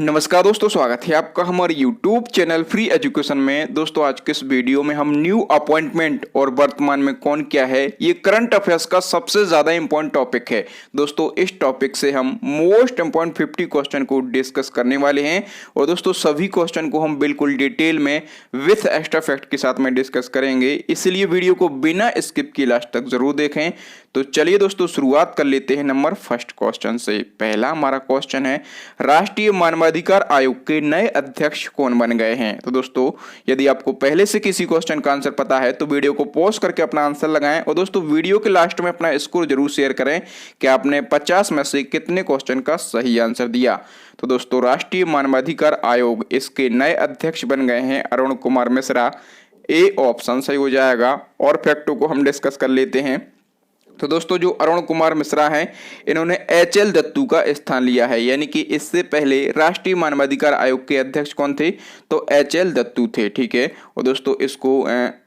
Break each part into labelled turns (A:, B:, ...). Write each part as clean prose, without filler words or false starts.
A: नमस्कार दोस्तों, स्वागत है आपका हमारे YouTube चैनल फ्री एजुकेशन में। दोस्तों आज के इस वीडियो में हम न्यू अपॉइंटमेंट और वर्तमान में कौन क्या है, ये करंट अफेयर्स का सबसे ज्यादा इंपॉर्टेंट टॉपिक है। दोस्तों इस टॉपिक से हम मोस्ट इंपॉर्टेंट 50 क्वेश्चन को डिस्कस करने वाले हैं और दोस्तों सभी क्वेश्चन को हम बिल्कुल डिटेल में विथ एक्स्ट्रा फैक्ट के साथ में डिस्कस करेंगे, इसलिए वीडियो को बिना स्किप किए लास्ट तक जरूर देखें। तो चलिए दोस्तों शुरुआत कर लेते हैं नंबर फर्स्ट क्वेश्चन से। पहला हमारा क्वेश्चन है, राष्ट्रीय मानवाधिकार आयोग के नए अध्यक्ष कौन बन गए हैं। तो दोस्तों यदि आपको पहले से किसी क्वेश्चन का आंसर पता है तो वीडियो को पॉज करके अपना आंसर लगाएं और दोस्तों वीडियो के लास्ट में अपना स्कोर जरूर शेयर करें कि आपने 50 में से कितने क्वेश्चन का सही आंसर दिया। तो दोस्तों राष्ट्रीय मानवाधिकार आयोग, इसके नए अध्यक्ष बन गए हैं अरुण कुमार मिश्रा। ए ऑप्शन सही हो जाएगा। और फैक्टों को हम डिस्कस कर लेते हैं। तो दोस्तों जो अरुण कुमार मिश्रा हैं, इन्होंने एच.एल. दत्तू का स्थान लिया है, यानी कि इससे पहले राष्ट्रीय मानवाधिकार आयोग के अध्यक्ष कौन थे, तो एच.एल. दत्तू थे। ठीक है। और दोस्तों इसको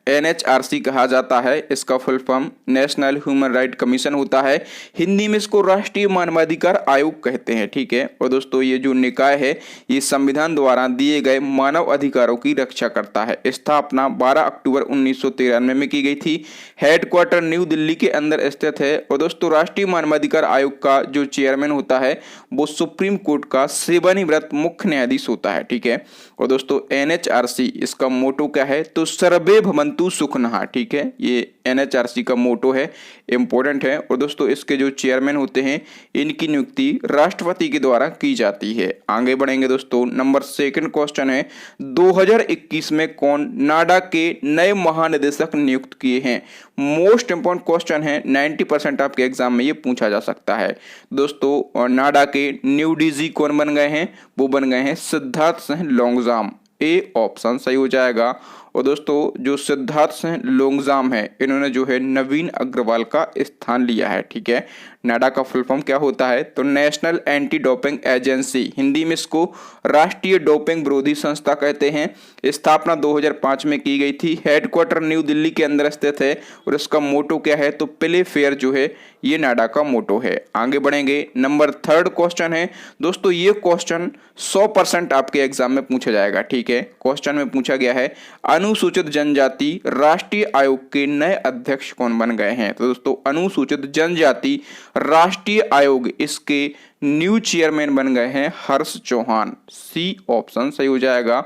A: NHRC कहा जाता है, इसका full form national human right commission होता है। हिंदी में इसको राष्ट्रीय मानवाधिकार आयोग कहते हैं। ठीक है। और दोस्तों ये जो निकाय है ये संविधान द्वारा दिए गए मानव अधिकारों की रक्षा करता है। स्थापना 12 अक्टूबर 1993 में की गई थी। हेडक्वार्टर न्यू दिल्ली के अंदर स्थित है। और दोस्तों राष्ट्रीय मानवाधिकार आयोग का जो चेयरमैन होता है वो सुप्रीम कोर्ट का सेवानिवृत्त मुख्य न्यायाधीश होता है। ठीक है। और दोस्तों NHRC, इसका मोटो क्या है, तो सर्वे भवन्तु सुखनः। ठीक है, ये NHRC का मोटो है, इंपॉर्टेंट है। और दोस्तों इसके जो चेयरमैन होते हैं इनकी नियुक्ति राष्ट्रपति के द्वारा की जाती है। आगे बढ़ेंगे दोस्तों, नंबर सेकंड क्वेश्चन है, 2021 में कौन नाडा के नए महानिदेशक नियुक्त किए हैं। मोस्ट इंपॉर्टेंट क्वेश्चन है, 90% आपके एग्जाम में ये पूछा जा सकता है। दोस्तों नाडा के न्यू डीजी कौन बन गए हैं, वो बन गए हैं सिद्धार्थ सिंह लोंगजाम। ए ऑप्शन सही हो जाएगा। और दोस्तों जो सिद्धार्थ सिंह लोंगजाम है, इन्होंने जो है नवीन अग्रवाल का स्थान लिया है। ठीक है। नाडा का फुल फॉर्म क्या होता है, तो national anti doping agency, Hindi में इसको राष्ट्रीय डोपिंग विरोधी संस्था कहते हैं। स्थापना 2005 में की गई थी। हेडक्वार्टर न्यू दिल्ली के अंदर स्थित है। और इसका मोटो क्या है, तो प्ले फेयर जो है ये नाडा का मोटो है। आगे बढ़ेंगे, नंबर थर्ड क्वेश्चन है। दोस्तों ये क्वेश्चन 100% आपके एग्जाम में पूछा जाएगा। ठीक है। क्वेश्चन में पूछा गया है, अनुसूचित जनजाति राष्ट्रीय आयोग के नए अध्यक्ष कौन बन गए हैं। तो दोस्तों अनुसूचित जनजाति राष्ट्रीय आयोग, इसके न्यू चेयरमैन बन गए हैं हर्ष चौहान। सी ऑप्शन सही हो जाएगा।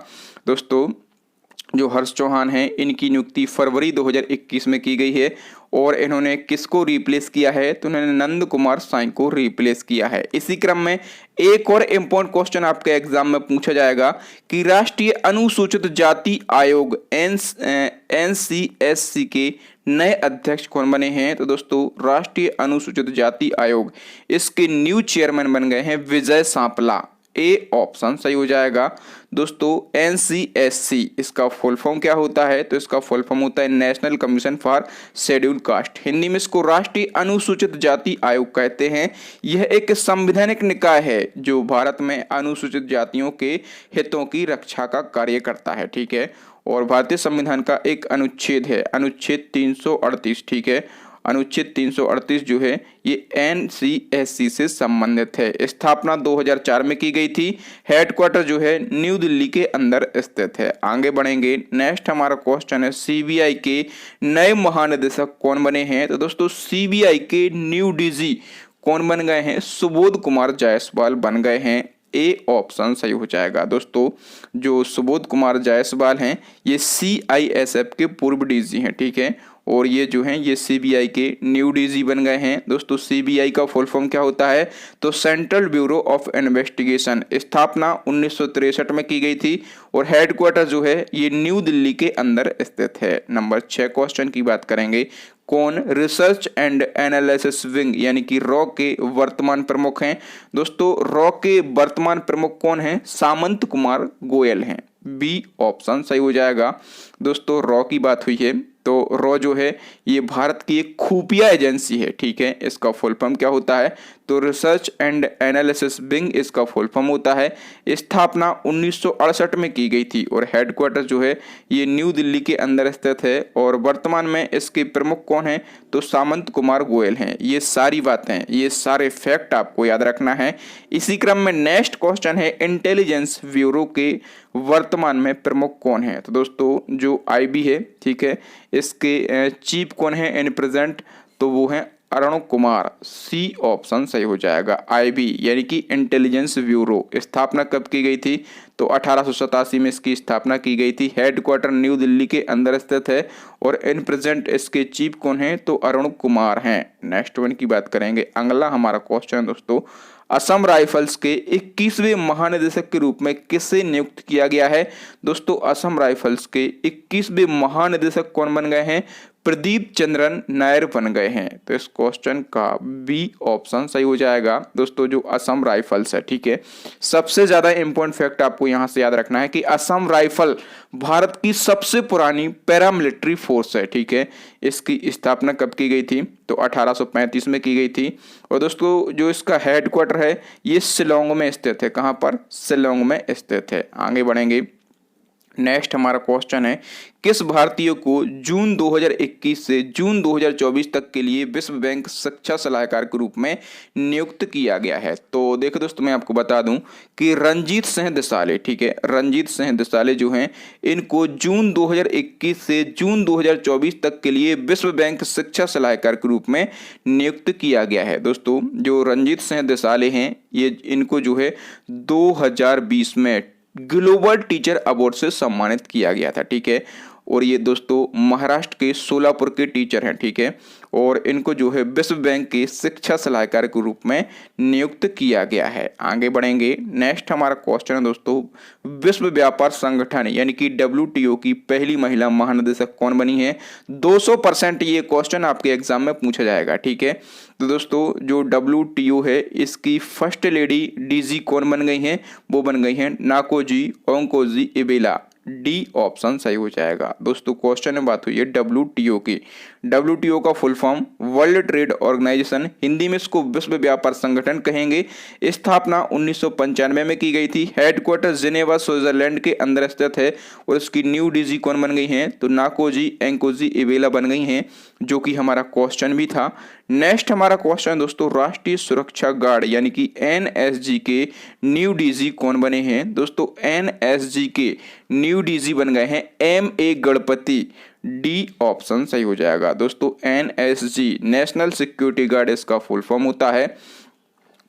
A: दोस्तों जो हर्ष चौहान हैं इनकी नियुक्ति फरवरी 2021 में की गई है। और इन्होंने किसको रिप्लेस किया है, तो इन्होंने नंद कुमार साई को रिप्लेस किया है। इसी क्रम में एक और इम्पोर्टेंट क्वेश्चन आपके एग्जाम में पूछा जाएगा कि राष्ट्रीय अनुसूचित जाति आयोग NCSC के नए अध्यक्ष कौन बने हैं। तो दोस्तों राष्ट्रीय अनुसूचित जाति आयोग, इसके न्यू चेयरमैन बन गए हैं विजय सांपला। ए ऑप्शन सही हो जाएगा। दोस्तों NCSC, इसका फुल फॉर्म क्या होता है, तो इसका फुल फॉर्म होता है national commission for scheduled caste. Hindi में इसको राष्ट्रीय अनुसूचित जाति आयोग कहते हैं। यह एक संवैधानिक निकाय है जो भारत में अनुसूचित जातियों के हितों की रक्षा का कार्य करता है। ठीक है। और भारतीय संविधान का एक अनुच्छेद है, अनुच्छेद 338। ठीक है। अनुच्छेद 338 जो है ये NCSC से संबंधित है। स्थापना 2004 में की गई थी। हेडक्वार्टर जो है न्यू दिल्ली के अंदर स्थित है। आगे बढ़ेंगे, नेक्स्ट हमारा क्वेश्चन है, CBI के नए महानिदेशक कौन बने हैं। तो दोस्तों CBI के न्यू DG कौन बन गए हैं, सुबोध कुमार जायसवाल बन गए हैं। ए ऑप्शन सही हो जाएगा। दोस्तों जो सुबोध कुमार जायसवाल हैं ये CISF के पूर्व DG हैं। ठीक है। और ये जो हैं ये CBI के न्यू DG बन गए हैं। दोस्तों CBI का फुल फॉर्म क्या होता है, तो सेंट्रल ब्यूरो ऑफ इन्वेस्टिगेशन। स्थापना 1963 में की गई थी। और हेडक्वार्टर जो है ये न्यू दिल्ली के अंदर स्थित है। नंबर 6 क्वेश्चन की बात करेंगे, कौन रिसर्च एंड एनालिसिस विंग यानी कि रॉ के वर्तमान प्रमुख हैं। दोस्तों रॉ के वर्तमान प्रमुख कौन हैं, सामंत कुमार गोयल हैं। बी ऑप्शन सही हो जाएगा। दोस्तों रॉ की बात हुई है तो रॉ जो है ये भारत की एक खुफिया एजेंसी है। ठीक है। इसका फुल फॉर्म क्या होता है, तो रिसर्च एंड एनालिसिस विंग इसका फुल फॉर्म होता है। स्थापना 1968 में की गई थी और हेडक्वार्टर जो है ये न्यू दिल्ली के अंदर स्थित है और वर्तमान में इसके प्रमुख कौन हैं, तो सामंत कुमार गोयल हैं। ये सारी बातें, ये सारे फैक्ट आपको याद रखना है। इसी क्रम में नेक्स्ट क्वेश्चन है इंटेलिजेंस ब्यूरो के वर्तमान में प्रमुख कौन है। तो दोस्तों जो आईबी है, ठीक है, इसके चीफ कौन है इन प्रेजेंट, तो वो है अरुण कुमार। सी ऑप्शन सही हो जाएगा। आईबी यानी कि इंटेलिजेंस ब्यूरो स्थापना कब की गई थी, तो 1887 में इसकी स्थापना की गई थी। हेडक्वार्टर न्यू दिल्ली के अंदर स्थित है और इन प्रेजेंट इसके चीफ कौन है, तो अरुण कुमार हैं। नेक्स्ट वन की बात करेंगे। अगला हमारा क्वेश्चन दोस्तों, असम राइफल्स के 21वें महानिदेशक के रूप में किसे नियुक्त किया गया है। दोस्तों असम राइफल्स के 21वें महानिदेशक कौन बन गए हैं, प्रदीप चंद्रन नायर बन गए हैं। तो इस क्वेश्चन का बी ऑप्शन सही हो जाएगा। दोस्तों जो असम राइफल्स है, ठीक है, सबसे ज्यादा इंपॉर्टेंट फैक्ट आपको यहां से याद रखना है कि असम राइफल भारत की सबसे पुरानी पैरामिलिट्री फोर्स है, ठीक है। इसकी स्थापना कब की गई थी, तो 1835 में की गई थी। और दोस्तों जो इसका हेडक्वार्टर है ये शिलोंग में स्थित है। कहां पर, शिलोंग में स्थित है। आगे बढ़ेंगे। नेक्स्ट हमारा क्वेश्चन है, किस भारतीय को जून 2021 से जून 2024 तक के लिए विश्व बैंक शिक्षा सलाहकार के रूप में नियुक्त किया गया है। तो देखो दोस्तों मैं आपको बता दूं कि रंजीत सिंह देसाले, ठीक है, रंजीत सिंह देसाले जो हैं इनको जून 2021 से जून 2024 तक के लिए विश्व बैंक शिक्षा सलाहकार के रूप में नियुक्त किया गया है। दोस्तों जो रंजीत सिंह देसाले हैं ये इनको जो है 2020 में ग्लोबल टीचर अवार्ड से सम्मानित किया गया था, ठीक है। और ये दोस्तों महाराष्ट्र के सोलापुर के टीचर हैं, ठीक है, और इनको जो है विश्व बैंक के शिक्षा सलाहकार के रूप में नियुक्त किया गया है। आगे बढ़ेंगे। नेक्स्ट हमारा क्वेश्चन है दोस्तों, विश्व व्यापार संगठन यानी कि WTO की पहली महिला महानिदेशक कौन बनी है। 200% ये क्वेश्चन आपके एग्जाम में पूछा जाएगा, ठीक है। तो दोस्तों जो WTO है इसकी फर्स्ट लेडी DG कौन बन गई हैं, वो बन गई हैं नाकोजी ओंकोजी इबेला। डी ऑप्शन सही हो जाएगा। दोस्तों क्वेश्चन में बात हुई है WTO की। WTO का full form world trade organisation, Hindi में इसको विश्व व्यापार संगठन कहेंगे। स्थापना 1995 में की गई थी। हेडक्वार्टर जिनेवा स्विट्जरलैंड के अंदर स्थित है और इसकी न्यू DG कौन बन गई हैं, तो नाकोजी एंकोजी इबेला बन गई हैं, जो कि हमारा क्वेश्चन भी था। नेक्स्ट हमारा क्वेश्चन दोस्तों, राष्ट्रीय सुरक्षा गार्ड यानी कि NSG के न्यू DG कौन बने हैं। दोस्तों NSG के न्यू DG बन गए हैं MA गणपति। डी ऑप्शन सही हो जाएगा। दोस्तों NSG नेशनल सिक्योरिटी गार्ड इसका फुल फॉर्म होता है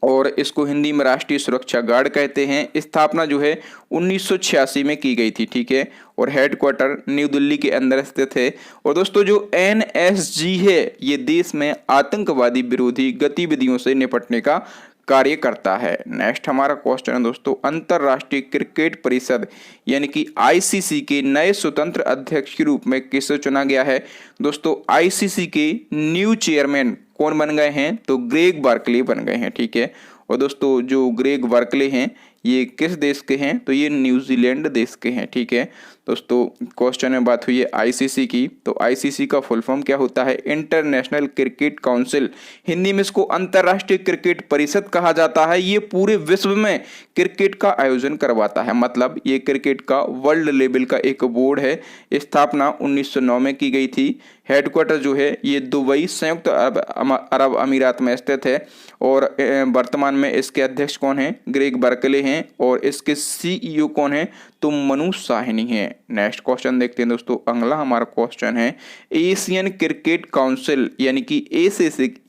A: और इसको हिंदी में राष्ट्रीय सुरक्षा गार्ड कहते हैं। स्थापना जो है 1986 में की गई थी, ठीक है, और हेडक्वार्टर न्यू दिल्ली के अंदर स्थित है। और दोस्तों जो NSG है ये देश में आतंकवादी विरोधी गतिविधियों से निपटने का कार्य करता है। नेक्स्ट हमारा क्वेश्चन है दोस्तों, अंतरराष्ट्रीय क्रिकेट परिषद यानी कि ICC के नए स्वतंत्र अध्यक्ष के रूप में किसे चुना गया है। दोस्तों ICC के न्यू चेयरमैन कौन बन गए हैं, तो ग्रेग बार्कले बन गए हैं, ठीक है। और दोस्तों जो ग्रेग बार्कले हैं ये किस देश के हैं, तो ये न्यूजीलैंड देश के हैं, ठीक है। दोस्तों क्वेश्चन में बात हुई है ICC की, तो ICC का फुल फॉर्म क्या होता है, इंटरनेशनल क्रिकेट काउंसिल, हिंदी में इसको अंतरराष्ट्रीय क्रिकेट परिषद कहा जाता है। ये पूरे विश्व में क्रिकेट का आयोजन करवाता है, मतलब ये क्रिकेट का वर्ल्ड लेवल का एक बोर्ड है। स्थापना 1909 में की गई थी। हेडक्वार्टर जो है ये दुबई संयुक्त अरब अमीरात में स्थित है और वर्तमान में इसके अध्यक्ष कौन है, ग्रेग बार्कले हैं और इसके CEO कौन है, तो मनु साहनी है। नेक्स्ट क्वेश्चन देखते हैं दोस्तों। अगला हमारा क्वेश्चन है, एशियन क्रिकेट काउंसिल यानी कि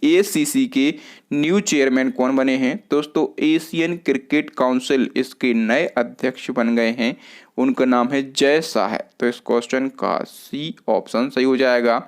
A: ACC के न्यू चेयरमैन कौन बने हैं। दोस्तों एशियन क्रिकेट काउंसिल इसके नए अध्यक्ष बन गए हैं, उनका नाम है जय शाह। तो इस क्वेश्चन का C ऑप्शन सही हो जाएगा।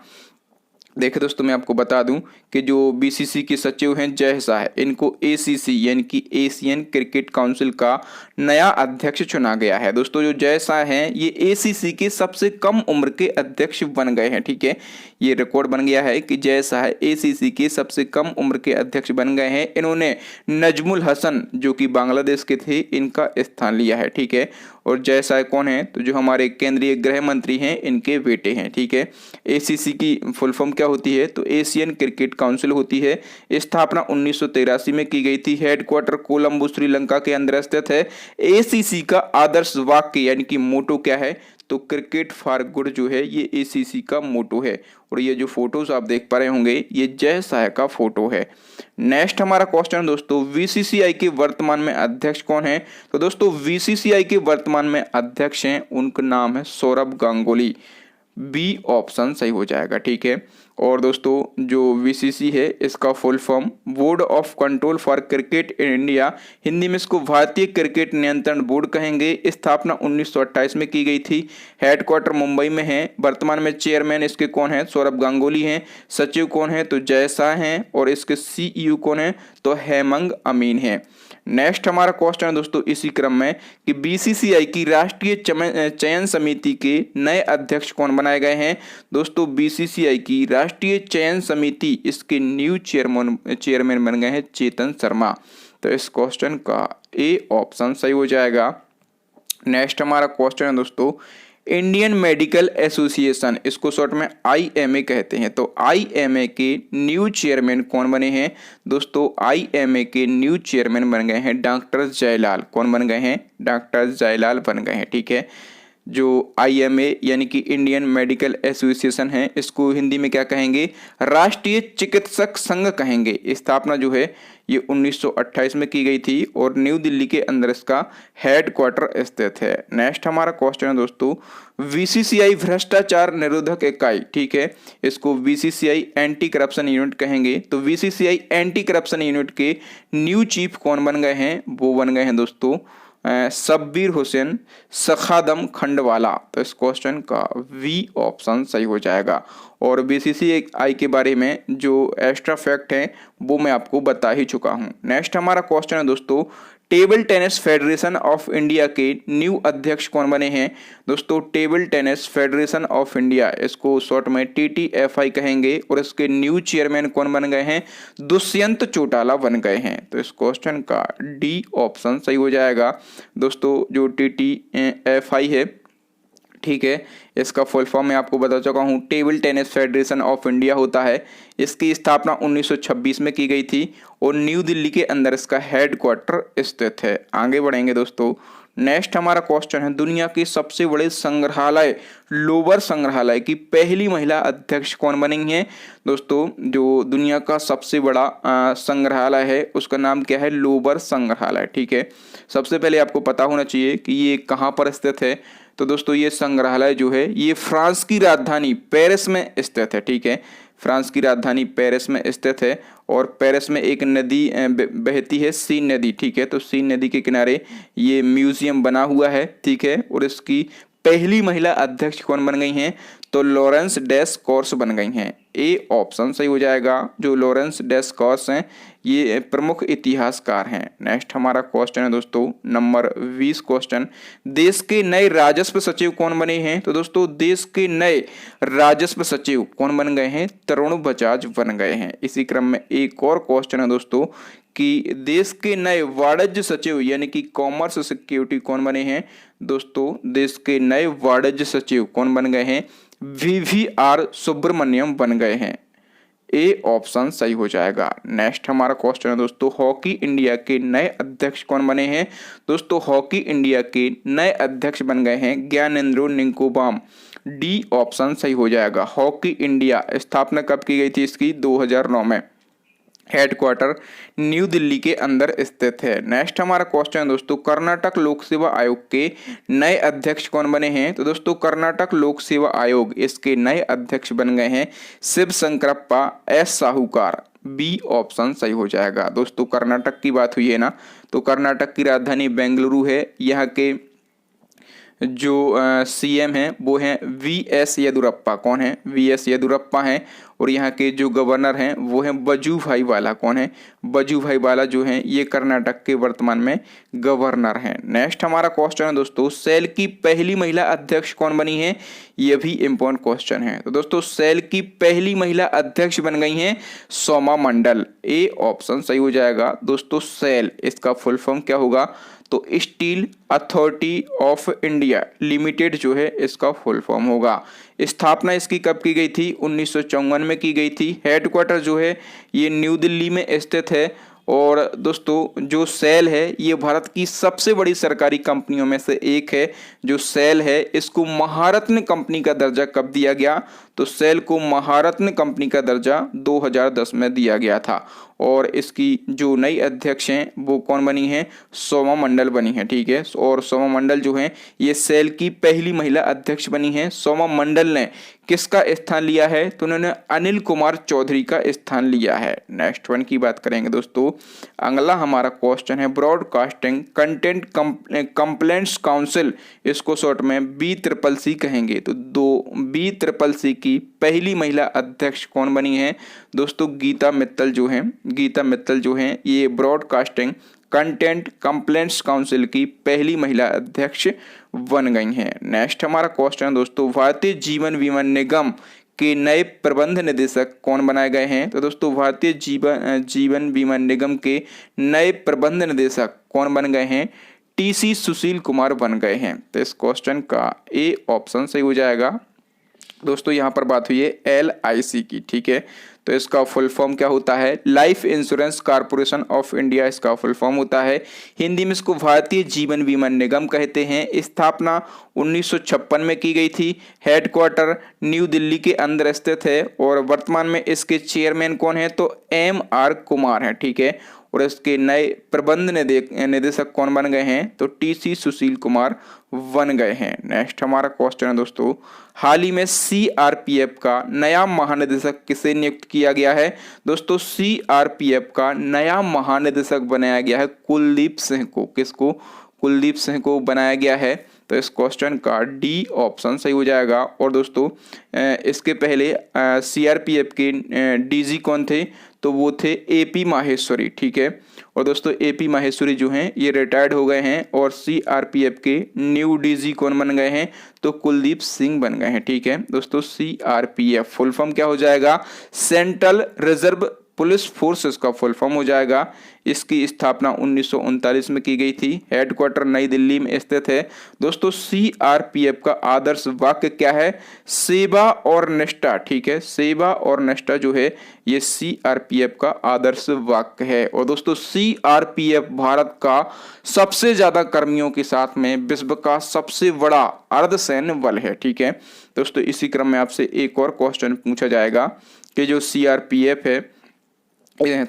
A: देखिए दोस्तों मैं आपको बता दूं कि जो BCC के सचिव हैं जय शाह, इनको ACC यानी कि एशियन क्रिकेट काउंसिल का नया अध्यक्ष चुना गया है। दोस्तों जो जय शाह हैं ये ACC के सबसे कम उम्र के अध्यक्ष बन गए हैं, ठीक है। ये रिकॉर्ड बन गया है कि जय शाह ACC के सबसे कम उम्र के अध्यक्ष बन गए हैं। इन्होंने नजमुल हसन जो कि बांग्लादेश के थे इनका स्थान लिया है, ठीक है। और जय शाह कौन है, तो जो हमारे केंद्रीय गृह मंत्री हैं इनके बेटे हैं, ठीक है। ACC की फुल फॉर्म क्या होती है, तो एशियन क्रिकेट काउंसिल होती है। स्थापना 1983 में की गई थी। हेडक्वार्टर कोलंबो श्रीलंका के अंदर स्थित है। एसीसी का आदर्श वाक्य यानी कि मोटो क्या है, तो क्रिकेट फॉर गुड जो है ये एसीसी का मोटो है। और ये जो फोटोज आप देख पा रहे होंगे ये जय शाह का फोटो है। नेक्स्ट हमारा क्वेश्चन दोस्तों, बीसीसीआई के वर्तमान में अध्यक्ष कौन है? तो दोस्तों बीसीसीआई के वर्तमान में अध्यक्ष हैं, उनका नाम है सौरभ गांगुली। बी ऑप्शन सही हो जाएगा, ठीक है। और दोस्तों जो बीसीसी है इसका full form board of control for cricket in India, Hindi में इसको भारतीय क्रिकेट नियंत्रण बोर्ड कहेंगे। स्थापना 1928 में की गई थी। हेडक्वार्टर मुंबई में है। वर्तमान में चेयरमैन इसके कौन है? सौरभ गांगुली हैं। सचिव कौन है? तो जय शाह हैं। और इसके सीईओ कौन है? तो हेमंग अमीन है। नेक्स्ट हमारा क्वेश्चन है दोस्तों इसी क्रम में कि बीसीसीआई की राष्ट्रीय चयन समिति के नए अध्यक्ष कौन बनाए गए हैं? दोस्तों बीसीसीआई की राष्ट्रीय चयन समिति इसके न्यू चेयरमैन बन गए हैं चेतन शर्मा। तो इस क्वेश्चन का ए ऑप्शन सही हो जाएगा। नेक्स्ट हमारा क्वेश्चन है दोस्तों, इंडियन मेडिकल एसोसिएशन, इसको शॉर्ट में आईएमए कहते हैं। तो आईएमए के न्यू चेयरमैन कौन बने हैं? दोस्तों आईएमए के न्यू चेयरमैन बन गए हैं डॉक्टर जयलाल। कौन बन गए हैं? डॉक्टर जयलाल बन गए हैं, ठीक है। जो आईएमए यानी कि इंडियन मेडिकल एसोसिएशन है, इसको हिंदी में क्या कहेंगे? राष्ट्रीय चिकित्सक संघ कहेंगे। स्थापना जो है ये 1928 में की गई थी और न्यू दिल्ली के अंदर इसका हेडक्वार्टर स्थित है। नेक्स्ट हमारा क्वेश्चन है दोस्तों, बीसीसीआई भ्रष्टाचार निरोधक इकाई, ठीक है, इसको बीसीसीआई एंटी करप्शन यूनिट कहेंगे। तो बीसीसीआई एंटी करप्शन यूनिट के न्यू चीफ कौन बन गए हैं? वो बन गए हैं दोस्तों शब्बीर हुसैन सखादम खंडवाला। तो इस क्वेश्चन का वी ऑप्शन सही हो जाएगा। और बीसीसीआई के बारे में जो एक्स्ट्रा फैक्ट हैं वो मैं आपको बता ही चुका हूं। नेक्स्ट हमारा क्वेश्चन है दोस्तों, table tennis federation of India के न्यू अध्यक्ष कौन बने हैं? दोस्तों table tennis federation of India, इसको शॉर्ट में टीटीएफआई कहेंगे। और इसके न्यू चेयरमैन कौन बन गए हैं? दुष्यंत चौटाला बन गए हैं। तो इस क्वेश्चन का डी ऑप्शन सही हो जाएगा। दोस्तों जो टीटीएफआई है, ठीक है, इसका फुल फॉर्म मैं आपको बता चुका हूँ, table tennis federation of India होता है। इसकी स्थापना 1926 में की गई थी और न्यू दिल्ली के अंदर इसका हेडक्वार्टर स्थित है। आगे बढ़ेंगे दोस्तों। नेक्स्ट हमारा क्वेश्चन है, दुनिया के सबसे बड़े संग्रहालय लोवर संग्रहालय की पहली महिला अध्यक्ष कौन बनी है? दोस्तों जो दुनिया का सबसे बड़ा संग्रहालय है उसका नाम क्या है? लोवर संग्रहालय, ठीक है। सबसे पहले आपको पता होना चाहिए कि ये कहाँ पर स्थित है। तो दोस्तों ये संग्रहालय जो है ये फ्रांस की राजधानी पेरिस में स्थित है, ठीक है। फ्रांस की राजधानी पेरिस में स्थित है और पेरिस में एक नदी बहती है, सीन नदी, ठीक है। तो सीन नदी के किनारे ये म्यूजियम बना हुआ है, ठीक है। और इसकी पहली महिला अध्यक्ष कौन बन गई हैं? तो लॉरेंस डेस्कॉर्स बन गई हैं। ए ऑप्शन सही हो जाएगा। जो लॉरेंस डेस्कॉर्स हैं ये प्रमुख इतिहासकार हैं। नेक्स्ट हमारा क्वेश्चन है दोस्तों नंबर 20 क्वेश्चन, देश के नए राजस्व सचिव कौन बने हैं? तो दोस्तों देश के नए राजस्व सचिव कौन बन गए हैं? तरुण बजाज बन गए हैं। इसी क्रम में एक और क्वेश्चन है दोस्तों कि देश के नए वाणिज्य सचिव यानी कि कॉमर्स सिक्योरिटी कौन बने हैं? दोस्तों देश के नए वाणिज्य सचिव कौन बन गए हैं? वीवीआर सुब्रमण्यम बन गए हैं। ए ऑप्शन सही हो जाएगा। नेक्स्ट हमारा क्वेश्चन है दोस्तों, हॉकी इंडिया के नए अध्यक्ष कौन बने हैं? दोस्तों हॉकी इंडिया के नए अध्यक्ष बन गए हैं ज्ञानेंद्रो निंकोबाम। डी ऑप्शन सही हो जाएगा। हॉकी इंडिया स्थापना कब की गई थी इसकी? 2009 में। हेडक्वार्टर न्यू दिल्ली के अंदर स्थित है। नेक्स्ट हमारा क्वेश्चन है दोस्तों, कर्नाटक लोक सेवा आयोग के नए अध्यक्ष कौन बने हैं? तो दोस्तों कर्नाटक लोक सेवा आयोग इसके नए अध्यक्ष बन गए हैं शिव शंकरप्पा एस साहूकार। बी ऑप्शन सही हो जाएगा। दोस्तों कर्नाटक की बात हुई है ना, तो कर्नाटक की राजधानी बेंगलुरु है। यहाँ के जो सीएम हैं वो हैं वीएस येदुरप्पा। कौन है? वीएस येदुरप्पा हैं। और यहाँ के जो गवर्नर हैं वो हैं वजूभाई वाला। कौन है? वजूभाई वाला जो हैं ये कर्नाटक के वर्तमान में गवर्नर हैं। नेक्स्ट हमारा क्वेश्चन है दोस्तों, सेल की पहली महिला अध्यक्ष कौन बनी है? ये भी इम्पोर्टेंट क्वेश्चन है। तो दोस्तों सेल की पहली महिला अध्यक्ष बन गई हैं सोमा मंडल। ए ऑप्शन सही हो जाएगा। दोस्तों सेल इसका फुल फॉर्म क्या होगा? तो steel authority of India limited जो है इसका फुल फॉर्म होगा। स्थापना इसकी कब की गई थी? 1954 में की गई थी। हेडक्वार्टर जो है ये न्यू दिल्ली में स्थित है। और दोस्तों जो सेल है ये भारत की सबसे बड़ी सरकारी कंपनियों में से एक है। जो सेल है इसको महारत्न कंपनी का दर्जा कब दिया गया? तो सेल को महारत्न कंपनी का दर्जा 2010 में दिया गया था। और इसकी जो नई अध्यक्ष हैं वो कौन बनी है? सोमा मंडल बनी है, ठीक है। और सोमा मंडल जो है ये सेल की पहली महिला अध्यक्ष बनी है। सोमा मंडल ने किसका स्थान लिया है? तो उन्होंने अनिल कुमार चौधरी का स्थान लिया है। नेक्स्ट वन की बात करेंगे दोस्तों। अगला हमारा क्वेश्चन है ब्रॉडकास्टिंग कंटेंट कंप्लेंट्स काउंसिल, इसको शॉर्ट में BCCC कहेंगे। तो BCCC की पहली महिला अध्यक्ष कौन बनी है? दोस्तों गीता मित्तल जो हैं ये ब्रॉडकास्टिंग कंटेंट कंप्लेंट्स काउंसिल की पहली महिला अध्यक्ष बन गई हैं। नेक्स्ट हमारा क्वेश्चन है दोस्तों भारतीय जीवन बीमा निगम के नए प्रबंध निदेशक कौन बनाए गए हैं? तो दोस्तों भारतीय जीवन बीमा निगम के नए प्रबंध निदेशक कौन बन गए हैं? TC सुशील कुमार बन गए हैं। तो इस क्वेश्चन का ए ऑप्शन सही हो जाएगा। दोस्तों यहाँ पर बात हुई है LIC की, ठीक है। तो इसका फुल फॉर्म क्या होता है? Life insurance corporation of India इसका फुल फॉर्म होता है। हिंदी में इसको भारतीय जीवन बीमा निगम कहते हैं। स्थापना 1956 में की गई थी। हेडक्वार्टर न्यू दिल्ली के अंदर स्थित है। और वर्तमान में इसके चेयरमैन कौन है? तो MR कुमार है, ठीक है। और इसके नए प्रबंध निदेशक कौन बन गए हैं? तो TC सुशील कुमार बन गए हैं। नेक्स्ट हमारा क्वेश्चन है दोस्तों हाल ही में CRPF का नया महानिदेशक किसे नियुक्त किया गया है? दोस्तों CRPF का नया महानिदेशक बनाया गया है कुलदीप सिंह को। किसको? कुलदीप सिंह को बनाया गया है। तो इस क्वेश्चन का D ऑप्शन सही हो जाएगा। और दोस्तों इसके पहले CRPF के DG कौन थे? तो वो थे AP माहेश्वरी, ठीक है। और दोस्तों AP माहेश्वरी जो हैं ये रिटायर्ड हो गए हैं। और CRPF के न्यू DG कौन बन गए हैं? तो कुलदीप सिंह बन गए हैं, ठीक है। दोस्तों CRPF फुल फॉर्म क्या हो जाएगा? सेंट्रल रिजर्व पुलिस फोर्स इसका फुल फॉर्म हो जाएगा। इसकी स्थापना 1939 में की गई थी। हेडक्वार्टर नई दिल्ली में स्थित है। दोस्तों CRPF का आदर्श वाक्य क्या है? सेवा और निष्ठा, ठीक है। सेवा और निष्ठा जो है ये CRPF का आदर्श वाक्य है। और दोस्तों CRPF भारत का सबसे ज्यादा कर्मियों के साथ में विश्व का सबसे बड़ा अर्धसैन्य बल है, ठीक है। दोस्तों इसी क्रम में आपसे एक और क्वेश्चन पूछा जाएगा कि जो CRPF है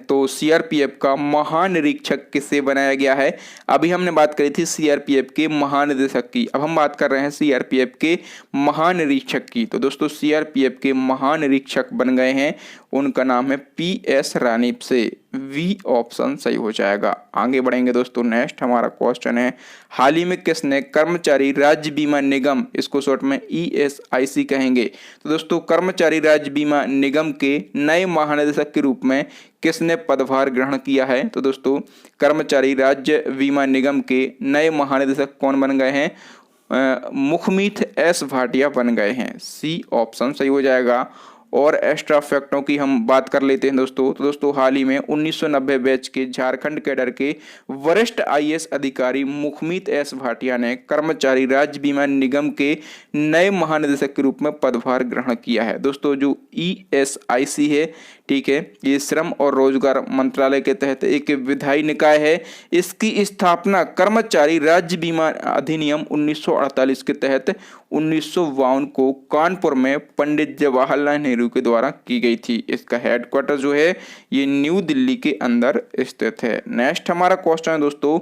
A: तो CRPF का महानिरीक्षक किसे बनाया गया है? अभी हमने बात करी थी CRPF के महानिदेशक की, अब हम बात कर रहे हैं CRPF के महानिरीक्षक की। तो दोस्तों CRPF के महानिरीक्षक बन गए हैं, उनका नाम है PS रानीप से। V ऑप्शन सही हो जाएगा। आगे बढ़ेंगे दोस्तों। नेक्स्ट हमारा क्वेश्चन है हाल ही में किसने कर्मचारी राज्य बीमा निगम, इसको शॉर्ट में ESIC कहेंगे। तो दोस्तों कर्मचारी राज्य बीमा निगम के नए महानिदेशक के रूप में किसने पदभार ग्रहण किया है? तो दोस्तों कर्मचारी राज्य बीमा निगम के नए महानिदेशक कौन बन गए हैं? मुखमीत S भाटिया बन गए हैं। C ऑप्शन सही हो जाएगा। और एक्स्ट्रा फैक्टों की हम बात कर लेते हैं दोस्तों। तो दोस्तों हाल ही में 1990 बैच के झारखंड कैडर के वरिष्ठ IAS अधिकारी मुखमीत S भाटिया ने कर्मचारी राज्य बीमा निगम के नए महानिदेशक के रूप में पदभार ग्रहण किया है। दोस्तों जो ESIC है, ठीक है, ये श्रम और रोजगार मंत्रालय के तहत एक विधायी निकाय है। इसकी स्थापना कर्मचारी राज्य बीमा अधिनियम 1948 के तहत 1952 को कानपुर में पंडित जवाहरलाल नेहरू के द्वारा की गई थी। इसका हेडक्वार्टर जो है ये न्यू दिल्ली के अंदर स्थित है। नेक्स्ट हमारा क्वेश्चन है दोस्तों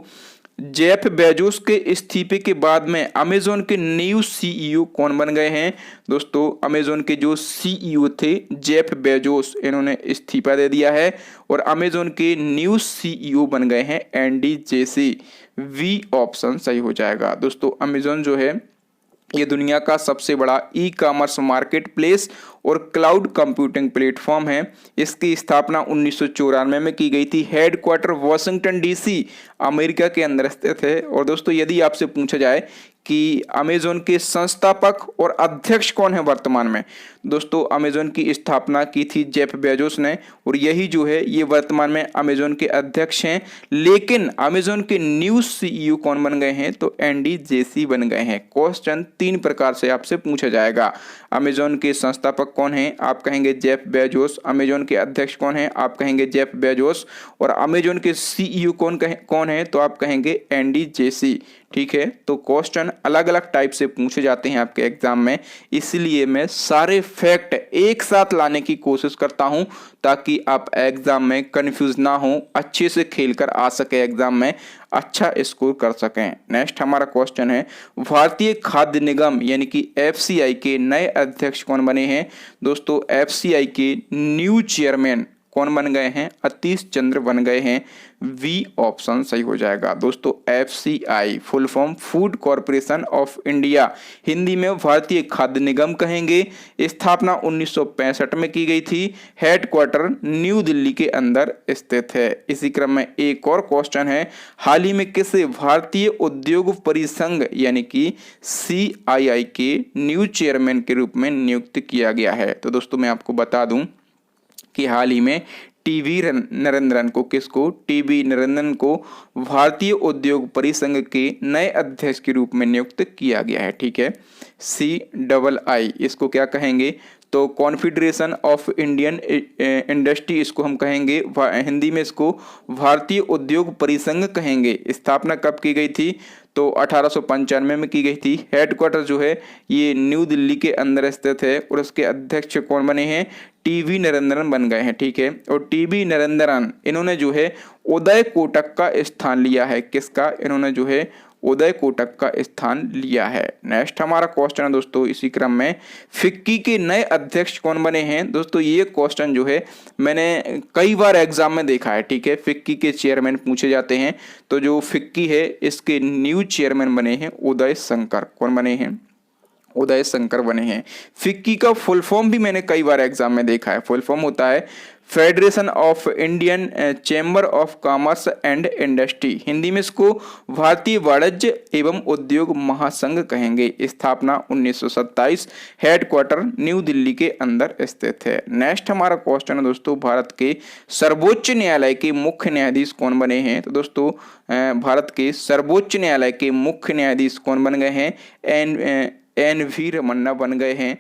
A: जेफ बेजोस के इस्तीफे के बाद में अमेजोन के न्यू CEO कौन बन गए हैं? दोस्तों अमेजोन के जो CEO थे जेफ बेजोस, इन्होंने इस्तीफा दे दिया है और अमेजोन के न्यू CEO बन गए हैं एंडी जेसी। V ऑप्शन सही हो जाएगा। दोस्तों अमेजोन जो है ये दुनिया का सबसे बड़ा ई-कॉमर्स मार्केट प्लेस और क्लाउड कंप्यूटिंग प्लेटफॉर्म है। इसकी स्थापना 1994 में की गई थी। हेडक्वार्टर वाशिंगटन DC अमेरिका के अंदर स्थित है। और दोस्तों यदि आपसे पूछा जाए कि अमेजोन के संस्थापक और अध्यक्ष कौन है वर्तमान में। दोस्तों अमेजोन की स्थापना की थी जेफ बेजोस ने और यही जो है ये वर्तमान में अमेजोन के अध्यक्ष हैं। लेकिन अमेजोन के न्यू सीईओ कौन बन गए हैं, तो एंडी जेसी बन गए हैं। क्वेश्चन 3 प्रकार से आपसे पूछा जाएगा। अमेजोन के संस्थापक कौन है, आप कहेंगे जेफ बेजोस। अमेजोन के अध्यक्ष कौन है, आप कहेंगे जेफ बेजोस। और अमेजोन के सीईओ कौन है, तो आप कहेंगे एंडी जेसी। ठीक है, तो क्वेश्चन अलग अलग टाइप से पूछे जाते हैं आपके एग्जाम में, इसलिए मैं सारे फैक्ट एक साथ लाने की कोशिश करता हूं ताकि आप एग्जाम में कंफ्यूज ना हो, अच्छे से खेलकर आ सके, एग्जाम में अच्छा स्कोर कर सकें। नेक्स्ट हमारा क्वेश्चन है, भारतीय खाद्य निगम यानी कि एफसीआई के नए अध्यक्ष कौन बने हैं। दोस्तों एफसीआई के न्यू चेयरमैन कौन बन गए हैं, अतीश चंद्र बन गए हैं। वी ऑप्शन सही हो जाएगा। दोस्तों FCI full form food corporation of India, Hindi में भारतीय खाद्य निगम कहेंगे। स्थापना 1965 में की गई थी। हेडक्वार्टर न्यू दिल्ली के अंदर स्थित है। इसी क्रम में एक और क्वेश्चन है, हाल ही में किसे भारतीय उद्योग परिसंघ यानी कि CII के न्यू चेयरमैन के रूप में नियुक्त किया गया है। तो दोस्तों मैं आपको बता दूं कि हाल ही में टीवी नरेंद्रन को भारतीय उद्योग परिसंघ के नए अध्यक्ष के रूप में नियुक्त किया गया है। ठीक है, CII इसको क्या कहेंगे, तो कॉन्फेडरेशन ऑफ इंडियन इंडस्ट्री इसको हम कहेंगे, हिंदी में इसको भारतीय उद्योग परिसंघ कहेंगे। स्थापना कब की गई थी, तो 1895 में की गई थी। हेडक्वार्टर जो है ये न्यू दिल्ली के अंदर स्थित है और उसके अध्यक्ष कौन बने हैं, टीवी नरेंद्रन बन गए हैं। ठीक है, और टीवी नरेंद्रन इन्होंने जो है उदय कोटक का स्थान लिया है। किसका, इन्होंने जो है उदय कोटक का स्थान लिया है। नेक्स्ट हमारा क्वेश्चन है दोस्तों इसी क्रम में, फिक्की के नए अध्यक्ष कौन बने हैं। दोस्तों ये क्वेश्चन जो है मैंने कई बार एग्जाम में देखा है। ठीक है, फिक्की के चेयरमैन पूछे जाते हैं, तो जो फिक्की है इसके न्यू चेयरमैन बने हैं उदय शंकर। कौन बने हैं, उदय शंकर बने हैं। फिक्की का फुल फॉर्म भी मैंने कई बार एग्जाम में देखा है। फुल फॉर्म होता है federation of Indian chamber of commerce and industry, Hindi में इसको भारतीय वाणिज्य एवं उद्योग महासंघ कहेंगे। स्थापना 1927, हेडक्वार्टर न्यू दिल्ली के अंदर स्थित है। नेक्स्ट हमारा क्वेश्चन है दोस्तों, भारत के सर्वोच्च न्यायालय के मुख्य न्यायाधीश कौन बने हैं। तो दोस्तों भारत के सर्वोच्च न्यायालय के मुख्य न्यायाधीश कौन बन गए हैं, NV रमन्ना बन गए हैं।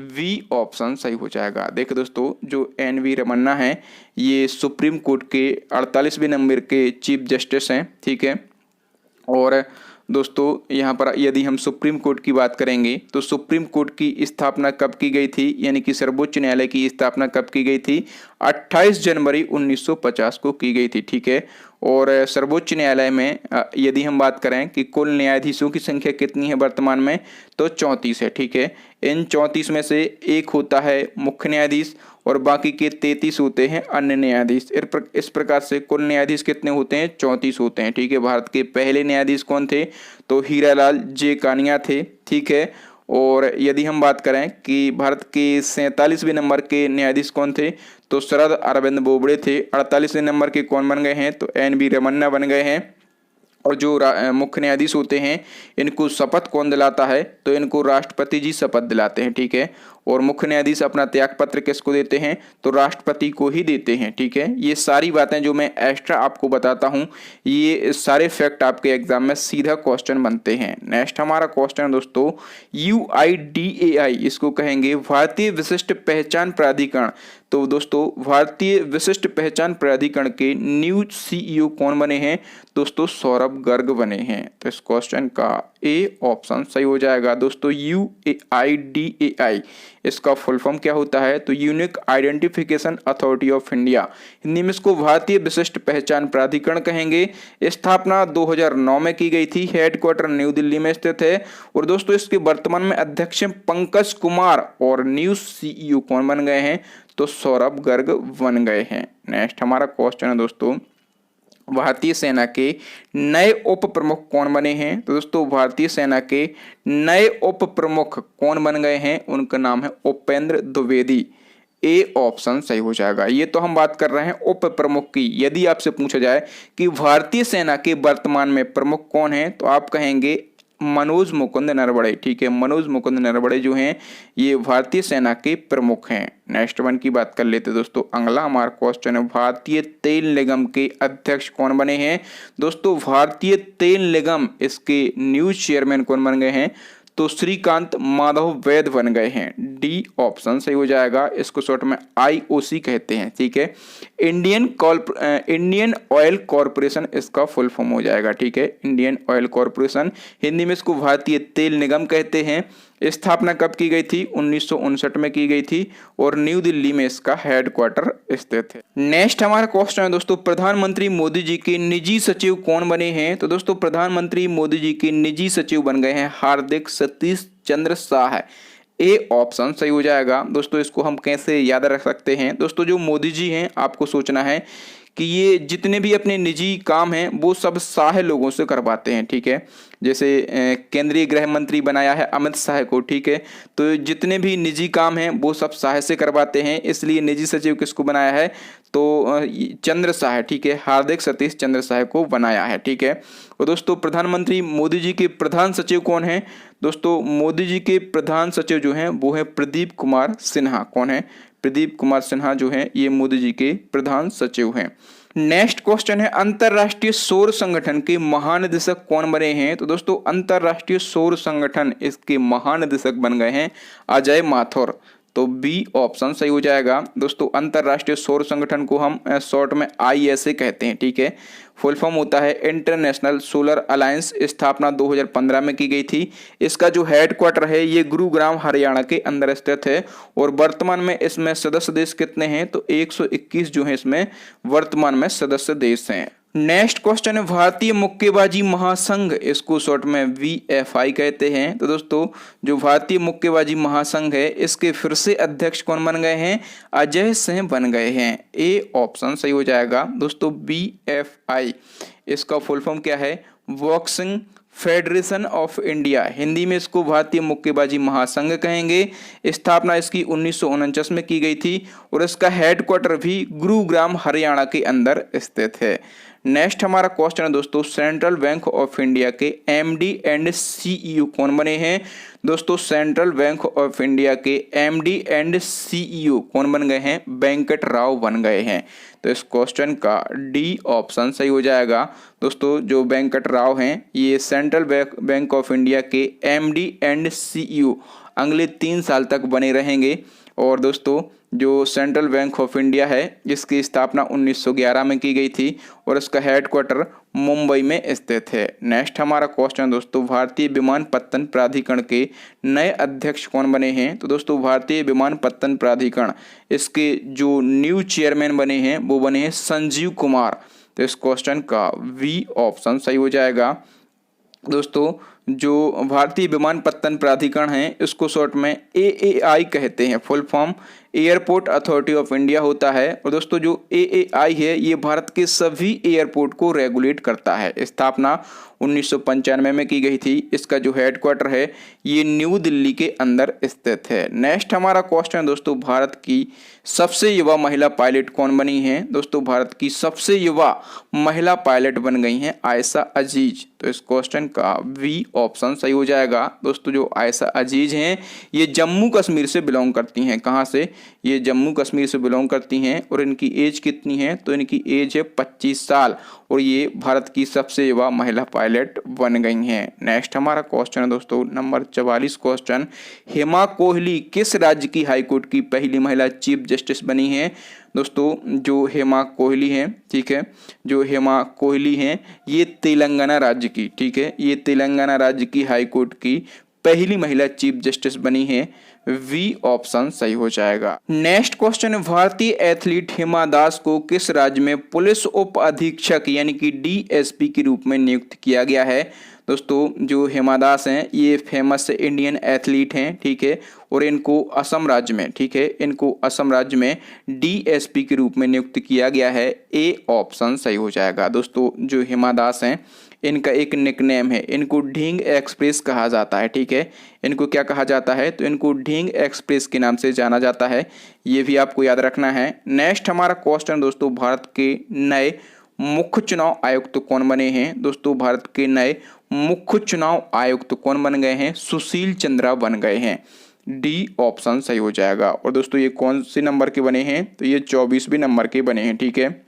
A: वी ऑप्शन सही हो जाएगा। देखो दोस्तों जो NV रमन्ना है ये सुप्रीम कोर्ट के 48वें नंबर के चीफ जस्टिस हैं। ठीक है, और दोस्तों यहाँ पर यदि हम सुप्रीम कोर्ट की बात करेंगे तो सुप्रीम कोर्ट की स्थापना कब की गई थी, यानी कि सर्वोच्च न्यायालय की स्थापना कब की गई थी, 28 जनवरी 1950 को की गई थी। ठीक है, और सर्वोच्च न्यायालय में यदि हम बात करें कि कुल न्यायाधीशों की संख्या कितनी है वर्तमान में, तो 34 है। ठीक है, इन 34 में से एक होता है मुख्य न्यायाधीश और बाकी के 33 होते हैं अन्य न्यायाधीश। इस प्रकार से कुल न्यायाधीश कितने होते हैं, 34 होते हैं। ठीक है, भारत के पहले न्यायाधीश कौन थे, तो हीरालाल जे कानिया थे। ठीक है, और यदि हम बात करें कि भारत के 47वें नंबर के न्यायाधीश कौन थे, तो शरद अरविंद बोबड़े थे। 48वें नंबर के कौन बन गए हैं, तो NV रमन्ना बन गए हैं। और जो मुख्य न्यायाधीश होते हैं इनको शपथ कौन दिलाता है, तो इनको राष्ट्रपति जी शपथ दिलाते हैं। ठीक है, और मुख्य न्यायाधीश अपना त्यागपत्र किसको देते हैं, तो राष्ट्रपति को ही देते हैं। ठीक है, ये सारी बातें जो मैं एक्स्ट्रा आपको बताता हूँ ये सारे फैक्ट आपके एग्जाम में सीधा क्वेश्चन बनते हैं। नेक्स्ट हमारा क्वेश्चन है दोस्तों, UIDAI इसको कहेंगे भारतीय विशिष्ट पहचान प्राधिकरण। तो दोस्तों भारतीय विशिष्ट पहचान प्राधिकरण के न्यू CEO कौन बने हैं, दोस्तों सौरभ गर्ग बने हैं। तो इस क्वेश्चन का ए ऑप्शन सही हो जाएगा। दोस्तों UIDAI इसका फुल फॉर्म क्या होता है, तो unique identification authority of India, Hindi में इसको भारतीय विशिष्ट पहचान प्राधिकरण कहेंगे। स्थापना 2009 में की गई थी। हेडक्वार्टर न्यू दिल्ली में स्थित है। और दोस्तों इसके वर्तमान में अध्यक्ष पंकज कुमार और न्यू CEO कौन बन गए हैं, तो सौरभ गर्ग बन गए हैं। नेक्स्ट हमारा क्वेश्चन है दोस्तों, भारतीय सेना के नए उप प्रमुख कौन बने हैं। तो दोस्तों भारतीय सेना के नए उप प्रमुख कौन बन गए हैं, उनका नाम है उपेंद्र द्विवेदी। ए ऑप्शन सही हो जाएगा। ये तो हम बात कर रहे हैं उप प्रमुख की। यदि आपसे पूछा जाए कि भारतीय सेना के वर्तमान में प्रमुख कौन है, तो आप कहेंगे मनोज मुकुंद नरवणे। ठीक है, मनोज मुकुंद नरवणे जो हैं ये भारतीय सेना के प्रमुख हैं। नेक्स्ट वन की बात कर लेते हैं दोस्तों। अगला हमारा क्वेश्चन है, भारतीय तेल निगम के अध्यक्ष कौन बने हैं? दोस्तों भारतीय तेल निगम इसके न्यू चेयरमैन कौन बन गए हैं? तो श्रीकांत माधव वैद बन गए हैं। डी ऑप्शन सही हो जाएगा। इसको शॉर्ट में IOC कहते हैं। ठीक है, इंडियन ऑयल कॉरपोरेशन इसका फुल फॉर्म हो जाएगा। ठीक है, इंडियन ऑयल कॉरपोरेशन, हिंदी में इसको भारतीय तेल निगम कहते हैं। स्थापना कब की गई थी? 1959 में की गई थी और न्यू दिल्ली में इसका हेडक्वार्टर स्थित है। नेक्स्ट हमारा क्वेश्चन है दोस्तों, प्रधानमंत्री मोदी जी के निजी सचिव कौन बने हैं? तो दोस्तों प्रधानमंत्री मोदी जी के निजी सचिव बन गए हैं हार्दिक सतीश चंद्र शाह। ए ऑप्शन सही हो जाएगा। दोस्तों इसको हम कैसे याद रख सकते हैं? दोस्तों जो मोदी जी हैं, आपको सोचना है कि ये जितने भी अपने निजी काम हैं वो सब शाह लोगों से करवाते हैं। ठीक है, जैसे केंद्रीय गृह मंत्री बनाया है अमित शाह को। ठीक है, तो जितने भी निजी काम हैं वो सब शाह से करवाते हैं, इसलिए निजी सचिव किसको बनाया है? तो चंद्र शाह। ठीक है, हार्दिक सतीश चंद्र शाह को बनाया है। ठीक है, और दोस्तों प्रधानमंत्री मोदी जी के प्रधान सचिव कौन हैं? दोस्तों मोदी जी के प्रधान सचिव जो हैं वो है प्रदीप कुमार सिन्हा। कौन है? प्रदीप कुमार सिन्हा जो हैं ये मोदी जी के प्रधान सचिव हैं। नेक्स्ट क्वेश्चन है, अंतरराष्ट्रीय सौर संगठन के महानिदेशक कौन बने हैं? तो दोस्तों अंतरराष्ट्रीय सौर संगठन इसके महानिदेशक बन गए हैं अजय माथुर। तो बी ऑप्शन सही हो जाएगा। दोस्तों अंतरराष्ट्रीय सौर संगठन को हम शॉर्ट में ISA कहते हैं। ठीक है, फुल फॉर्म होता है इंटरनेशनल सोलर अलायंस। स्थापना 2015 में की गई थी। इसका जो हेडक्वार्टर है ये गुरुग्राम हरियाणा के अंदर स्थित है और वर्तमान में इसमें सदस्य देश कितने हैं? तो 121 जो है इसमें वर्तमान में सदस्य देश हैं। नेक्स्ट क्वेश्चन है, भारतीय मुक्केबाजी महासंघ इसको शॉर्ट में VFI कहते हैं। तो दोस्तों जो भारतीय मुक्केबाजी महासंघ है इसके फिर से अध्यक्ष कौन बन गए हैं? अजय सिंह बन गए हैं। ए ऑप्शन सही हो जाएगा। दोस्तों VFI इसका फुल फॉर्म क्या है? Boxing federation of India, Hindi में इसको भारतीय मुक्केबाजी महासंघ कहेंगे। स्थापना इसकी 1949 में की गई थी और इसका हेडक्वार्टर भी गुरुग्राम हरियाणा के अंदर स्थित है। नेक्स्ट हमारा क्वेश्चन है दोस्तों, सेंट्रल बैंक ऑफ इंडिया के MD एंड CEO कौन बने हैं? दोस्तों सेंट्रल बैंक ऑफ इंडिया के MD एंड CEO कौन बन गए हैं? वेंकट राव बन गए हैं। तो इस क्वेश्चन का डी ऑप्शन सही हो जाएगा। दोस्तों जो वेंकट राव हैं ये सेंट्रल बैंक ऑफ इंडिया के MD एंड CEO अगले 3 साल तक बने रहेंगे। और दोस्तों जो सेंट्रल बैंक ऑफ इंडिया है इसकी स्थापना 1911 में की गई थी और इसका हेडक्वार्टर मुंबई में स्थित है। नेक्स्ट हमारा क्वेश्चन दोस्तों, भारतीय विमानपत्तन प्राधिकरण के नए अध्यक्ष कौन बने हैं? तो दोस्तों भारतीय विमानपत्तन प्राधिकरण इसके जो न्यू चेयरमैन बने हैं वो बने हैं संजीव कुमार। तो इस क्वेश्चन का वी ऑप्शन सही हो जाएगा। दोस्तों जो भारतीय विमानपत्तन प्राधिकरण है इसको शॉर्ट में AAI कहते हैं। Full form airport authority of India होता है। और दोस्तों जो AAI है ये भारत के सभी एयरपोर्ट को रेगुलेट करता है। स्थापना 1995 में की गई थी। इसका जो हेडक्वार्टर है ये न्यू दिल्ली के अंदर स्थित है। नेक्स्ट हमारा क्वेश्चन दोस्तों, भारत की सबसे युवा महिला पायलट कौन बनी है? दोस्तों भारत की सबसे युवा महिला पायलट बन गई हैं आयशा अजीज। तो इस क्वेश्चन का वी ऑप्शन सही हो जाएगा। दोस्तों जो आयशा अजीज हैं ये जम्मू कश्मीर से बिलोंग करती हैं। कहाँ से? ये जम्मू कश्मीर से बिलोंग करती हैं और इनकी एज कितनी है? तो इनकी एज है 25 साल और ये भारत की सबसे युवा महिला पायलट बन गई हैं। नेक्स्ट हमारा क्वेश्चन है दोस्तों नंबर 44 क्वेश्चन, हेमा कोहली किस राज्य की हाईकोर्ट की पहली महिला चीफ जस्टिस बनी है? दोस्तों जो हेमा कोहली हैं, ठीक है, जो हेमा कोहली हैं ये तेलंगाना राज्य की, ठीक है, ये तेलंगाना राज्य की हाईकोर्ट की पहली महिला चीफ जस्टिस बनी है। वी ऑप्शन सही हो जाएगा। नेक्स्ट क्वेश्चन है, भारतीय एथलीट हिमा दास को किस राज्य में पुलिस उप अधीक्षक यानी कि DSP के रूप में नियुक्त किया गया है? दोस्तों जो हिमा दास हैं ये फेमस इंडियन एथलीट हैं, ठीक है, और इनको असम राज्य में, ठीक है, इनको असम राज्य में DSP के रूप में नियुक्त किया गया है। ए ऑप्शन सही हो जाएगा। दोस्तों जो हिमा दास हैं इनका एक निकनेम है, इनको ढींग एक्सप्रेस कहा जाता है, ठीक है, इनको क्या कहा जाता है? तो इनको ढींग एक्सप्रेस के नाम से जाना जाता है, ये भी आपको याद रखना है। नेक्स्ट हमारा क्वेश्चन दोस्तों, भारत के नए मुख्य चुनाव आयुक्त कौन बने हैं? दोस्तों भारत के नए मुख्य चुनाव आयुक्त कौन बन गए हैं? सुशील चंद्रा बन गए हैं। डी ऑप्शन सही हो जाएगा। और दोस्तों ये कौन से नंबर के बने हैं? तो ये 24वें नंबर के बने हैं, ठीक है।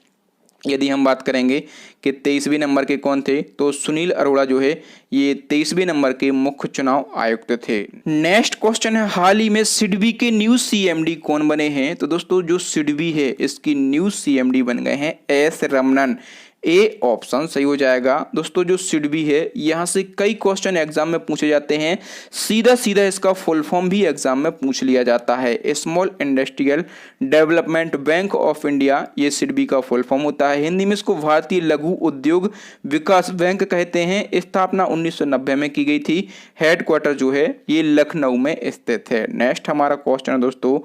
A: यदि हम बात करेंगे कि 23वें नंबर के कौन थे, तो सुनील अरोड़ा जो है ये 23वें नंबर के मुख्य चुनाव आयुक्त थे। नेक्स्ट क्वेश्चन है, हाल ही में सिडबी के न्यू सीएमडी कौन बने हैं? तो दोस्तों जो सिडबी है इसकी न्यू सीएमडी बन गए हैं एस रमनन। ए ऑप्शन सही हो जाएगा। दोस्तों जो सिडबी है यहाँ से कई क्वेश्चन एग्जाम में पूछे जाते हैं, सीधा सीधा इसका फुल फॉर्म भी एग्जाम में पूछ लिया जाता है। Small industrial development bank of India, ये सिडबी का फुल फॉर्म होता है। हिंदी में इसको भारतीय लघु उद्योग विकास बैंक कहते हैं। स्थापना 1990 में की गई थी। हेडक्वार्टर जो है ये लखनऊ में स्थित है। नेक्स्ट हमारा क्वेश्चन है दोस्तों,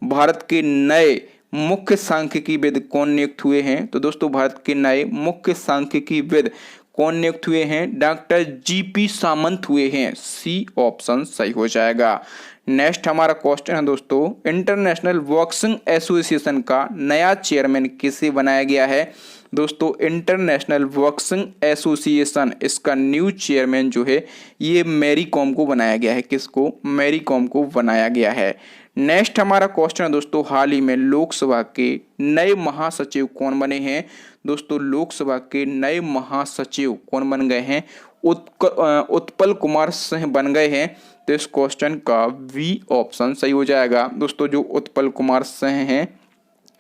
A: भारत के नए मुख्य सांख्यिकीविद कौन नियुक्त हुए हैं? तो दोस्तों भारत के नए मुख्य सांख्यिकीविद कौन नियुक्त हुए हैं? डॉक्टर जीपी सामंत हुए हैं। सी ऑप्शन सही हो जाएगा। नेक्स्ट हमारा क्वेश्चन है दोस्तों, इंटरनेशनल बॉक्सिंग एसोसिएशन का नया चेयरमैन किसे बनाया गया है? दोस्तों इंटरनेशनल बॉक्सिंग एसोसिएशन, इसका न्यू चेयरमैन जो है ये मैरी कॉम को बनाया गया है। किसको? मैरी कॉम को बनाया गया है। नेक्स्ट हमारा क्वेश्चन है दोस्तों, हाल ही में लोकसभा के नए महासचिव कौन बने हैं? दोस्तों लोकसभा के नए महासचिव कौन बन गए हैं? उत्पल कुमार सिंह बन गए हैं। तो इस क्वेश्चन का बी ऑप्शन सही हो जाएगा। दोस्तों जो उत्पल कुमार सिंह हैं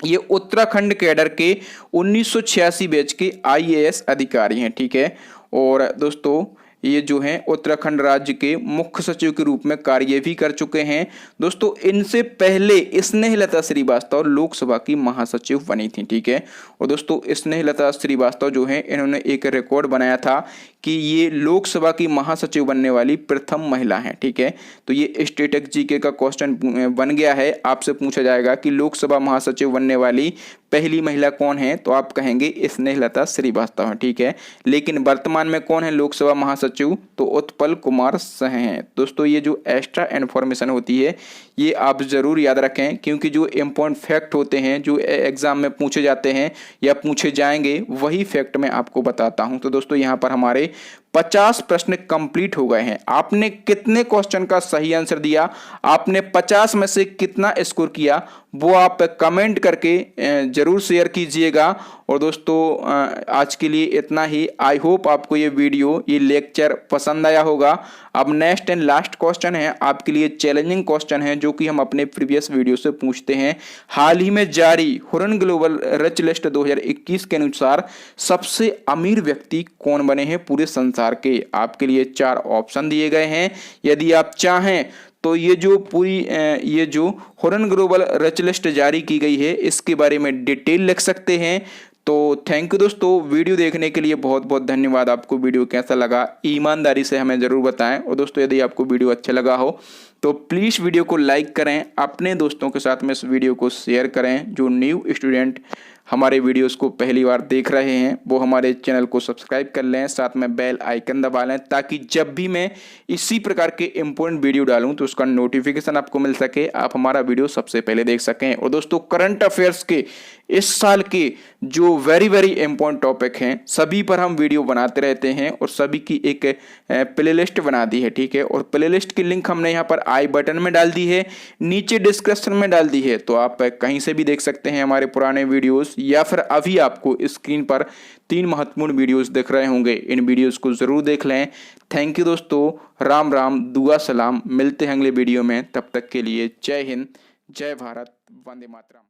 A: ये उत्तराखंड कैडर के 1986 बैच के आईएएस अधिकारी हैं, ठीक है। और दोस्तों ये जो हैं उत्तराखंड राज्य के मुख्य सचिव के रूप में कार्य भी कर चुके हैं। दोस्तों इनसे पहले स्नेहलता श्रीवास्तव लोकसभा की महासचिव बनी थी, ठीक है। और दोस्तों स्नेहलता श्रीवास्तव जो है इन्होंने एक रिकॉर्ड बनाया था कि ये लोकसभा की महासचिव बनने वाली प्रथम महिला हैं, ठीक है। तो ये स्टेटिक जीके का क्वेश्चन बन गया है। आपसे पूछा जाएगा कि लोकसभा महासचिव बनने वाली पहली महिला कौन है? तो आप कहेंगे स्नेहलता श्रीवास्तव है, ठीक है। लेकिन वर्तमान में कौन है लोकसभा महासचिव? तो उत्पल कुमार सिंह हैं। दोस्तों ये जो एक्स्ट्रा इन्फॉर्मेशन होती है ये आप जरूर याद रखें, क्योंकि जो इम्पोर्टेंट फैक्ट होते हैं जो एग्जाम में पूछे जाते हैं या पूछे जाएंगे वही फैक्ट मैं आपको बताता हूं। तो दोस्तों यहाँ पर हमारे 50 प्रश्न कंप्लीट हो गए हैं। आपने कितने क्वेश्चन का सही आंसर दिया, आपने 50 में से कितना स्कोर किया, वो आप कमेंट करके जरूर शेयर कीजिएगा। और दोस्तों आज के लिए इतना ही। आई होप आपको ये वीडियो, ये लेक्चर पसंद आया होगा। अब नेक्स्ट एंड लास्ट क्वेश्चन है आपके लिए चैलेंजिंग क्वेश्चन है जो कि हम अपने प्रीवियस वीडियो से पूछते हैं। हाल ही में जारी हुरन ग्लोबल रिच लिस्ट 2021 के अनुसार सबसे अमीर व्यक्ति कौन बने हैं पूरे संसार के? आपके लिए 4 ऑप्शन दिए गए हैं। यदि आप चाहें तो ये जो हुरन ग्लोबल रिच लिस्ट जारी की गई है इसके बारे में डिटेल लिख सकते हैं। तो थैंक यू दोस्तों, वीडियो देखने के लिए बहुत बहुत धन्यवाद। आपको वीडियो कैसा लगा ईमानदारी से हमें ज़रूर बताएं। और दोस्तों यदि आपको वीडियो अच्छा लगा हो तो प्लीज़ वीडियो को लाइक करें, अपने दोस्तों के साथ में इस वीडियो को शेयर करें। जो न्यू स्टूडेंट हमारे वीडियोस को पहली बार देख रहे हैं वो हमारे चैनल को सब्सक्राइब कर लें, साथ में बेल आइकन दबा लें ताकि जब भी मैं इसी प्रकार के इम्पोर्टेंट वीडियो डालूं तो उसका नोटिफिकेशन आपको मिल सके, आप हमारा वीडियो सबसे पहले देख सकें। और दोस्तों करंट अफेयर्स के इस साल के जो वेरी वेरी इंपॉर्टेंट टॉपिक हैं सभी पर हम वीडियो बनाते रहते हैं और सभी की एक प्लेलिस्ट बना दी है, ठीक है। और प्लेलिस्ट की लिंक हमने यहाँ पर आई बटन में डाल दी है, नीचे डिस्क्रिप्शन में डाल दी है, तो आप कहीं से भी देख सकते हैं हमारे पुराने वीडियोस, या फिर अभी आपको स्क्रीन पर 3 महत्वपूर्ण वीडियोस दिख रहे होंगे, इन वीडियोस को जरूर देख लें। थैंक यू दोस्तों, राम राम, दुआ सलाम, मिलते हैं अगले वीडियो में। तब तक के लिए जय हिंद, जय भारत, वंदे मातरम।